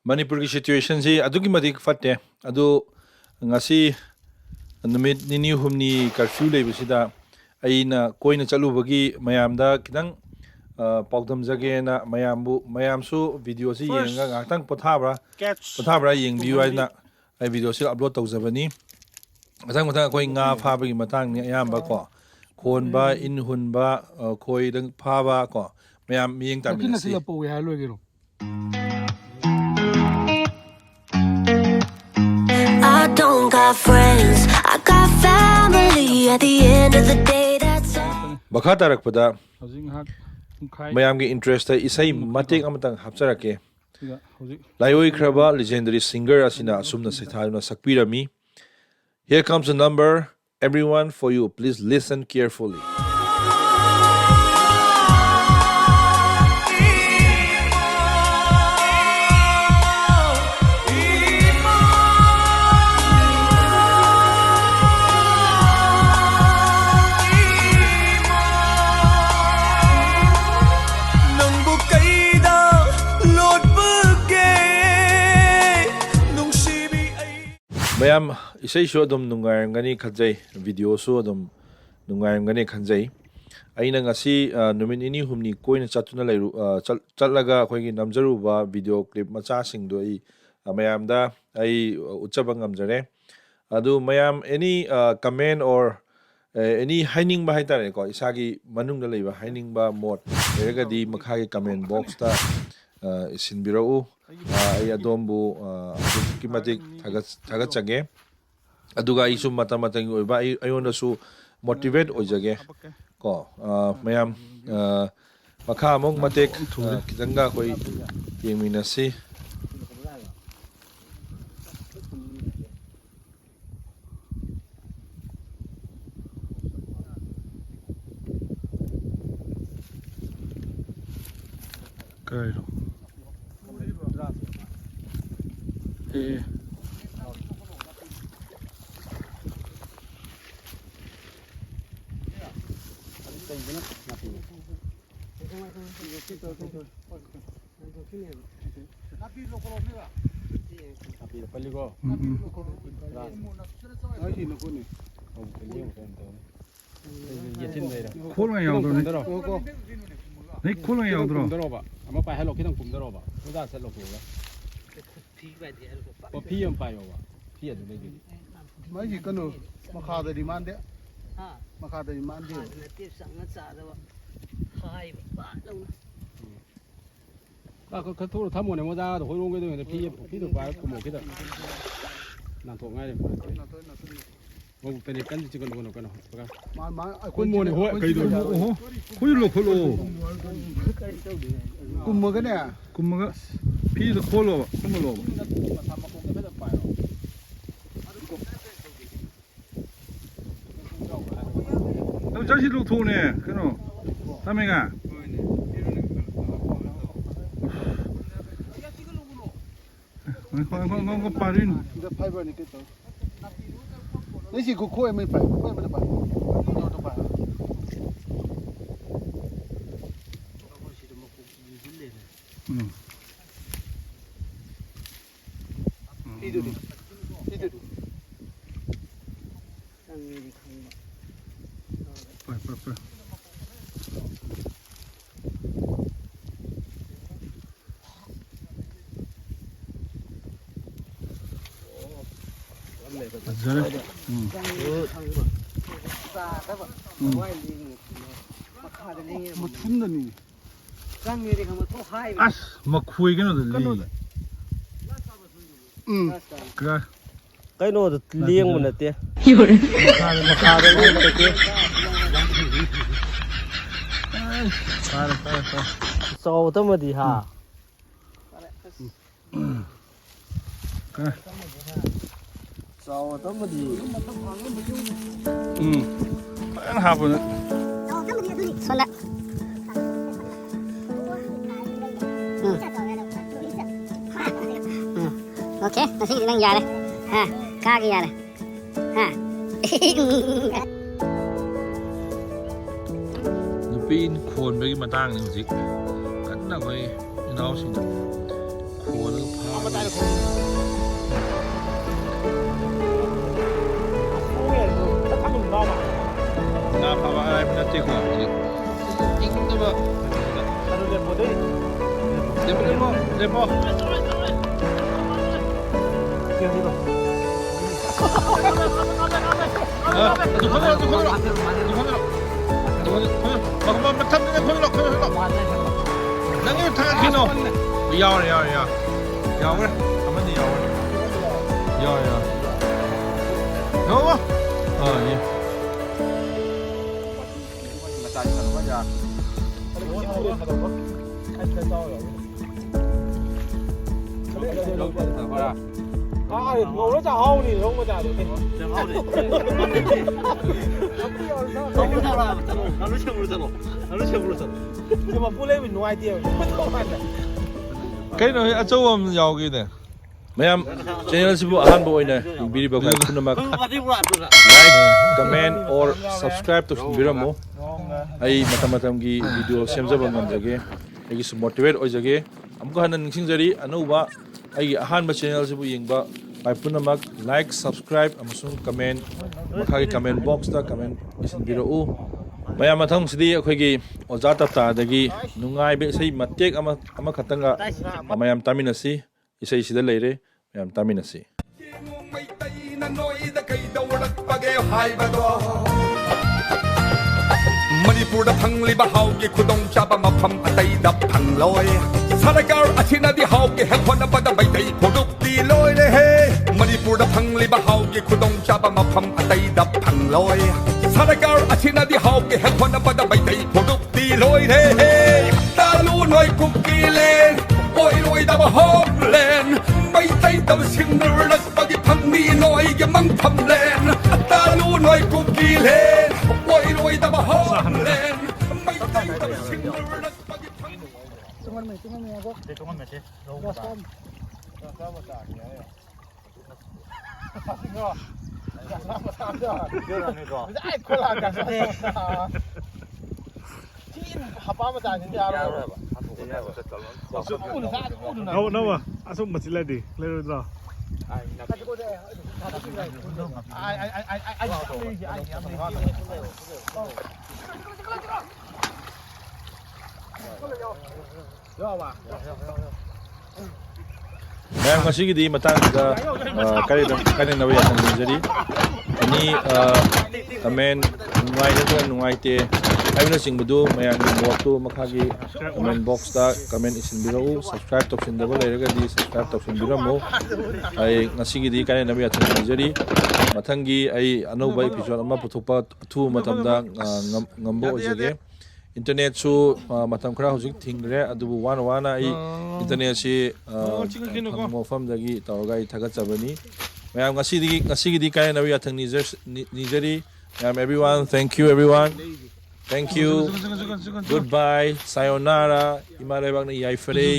Manipur ki situation si adugi madik fatte adu ngasi numit nini humni curfew leibsida aina koina chalubagi mayamda kitang paudam jage na mayamsu video si yenga ngakhtang pothabra yengbiu aina ai video si upload tawjabani asang matang koi nga phabagi matang ni ayamba ko khonba inhunba khoi dang phaba ko mayam miyeng tamisi I don't got friends, I got family. At the end of the day, that's all. Bakha tarakpada mayam gi interest isai matek amatang hapcharake laioi khraba legendary singer asina asumna sethaluna sakpirami. Here comes a number, everyone, for you. Please listen carefully. Mayam isai show dum nungayam gani khanjai video so dum nungayam gani khanjai aina ngasi numin ini humni koina chatuna lairu chatlaga khoi gi namjaru ba video clip macha sing do I mayam da ai uchabang amjare adu mayam any comment or any hiding ba haitare ko isagi manung da leiba hiding ba mod erega di makha gi comment box ta isinbirau ai adombu kimatik thagat chage aduga isu mata matang oiba ayona su motivate ojage ko mayam makha among matek kitanga koi yengminasi kairo 그토록 타모네 모자도 호롱게 되는데 피도 봐 고모 기다 난 동아리 뭐 때리 깐지 찍어 놓고 놓고 고모네 호 그이도 호일로 콜로 꿈먹으네 꿈먹어 피도 콜로 꿈물로 너 자식도 도네 그노 다메가 con parin the fiber ni keto ni si ko ko mai pa ko mai pa no to pa idu pa 뭐 춤다니 as makuigano dali kra cái nô được liêng một nè makha liêng một nè sâu tâm mà đi hả sâu tâm mà đi ang hapon 손나 오케이 나 생기 난 야래 가기 야래 nupin khon bagi matang ning zik kan na koi inau sin khon phaba ꯉꯥ ꯐꯥꯕ ꯑꯔꯥꯏꯕ ꯅꯠꯇꯦꯀꯣ ꯏꯪꯗꯕ ꯂꯦꯞꯄꯣ ꯑꯗꯨ ꯈꯣꯟꯅꯔꯣ ꯃꯊꯛꯇ ꯈꯣꯟꯅꯔꯣ ꯅꯪꯒꯤ ꯊꯥꯡꯒꯠꯈꯤꯅꯣ ꯌꯥꯎꯔꯦ ꯑꯃꯗꯤ ꯌꯥꯎꯔꯦ ꯌꯥꯎꯔꯦ 예. ngồi chả hâu thì không có chả được. Nhưng mà Phú Lê mình ngoài tiền không ăn này. Cái này achou am yaugide. Mayam channel sibu ahanba oina biriba kai punamak like, comment or subscribe to biramo. Ai matam gi video semjaba ngamjage. Ai su motivate oijage. Amko hanan ningsingjari anuba ai ahanba channel sibu yengba kai punamak like, subscribe amasung comment makhagi comment box ta comment isin birau. Mayam mathang sidi akhoi oja tapta dagi nungai be sei matek ama khatanga mayam taminasi isai sida leire mayam taminasi Manipurda phangliba hauge khudong chaba mafam ataida phangloi Sarakar achinadi hauge hekhona pada baitai phoduk ti loi re he Manipurda phangliba hauge khudong chaba mafam ataida phangloi Sarakar achinadi hauge hekhona pada baitai phoduk ti loi re he Talu noi kukile oi loi da holen baitai dam sinnurak pagi phangni noi ge mang phamlen Talu noi kukile oi loi da holen baitai dam sinnurak pagi phangni 나와 아som 맞을래디 레로다 mayam ngasigi di matangda kare nawi atang injury ani comment nungai te aina singbudu mayam motu makhagi comment box ta comment isin birau subscribe to sindaba leiraga di subscribe to sindiramu ai ngasigi di kare nawi atang injury mathangi ai anouba episode ama puthokpa thu matamda ngambo ojage internet su matam khara hojik thingre adubu wana ai internet si mofam dagi tawga I thagat chabani mayam ngasigi di kai nawi athang nijeri everyone thank you everyone thank you goodbye sayonara imarebak na yai fere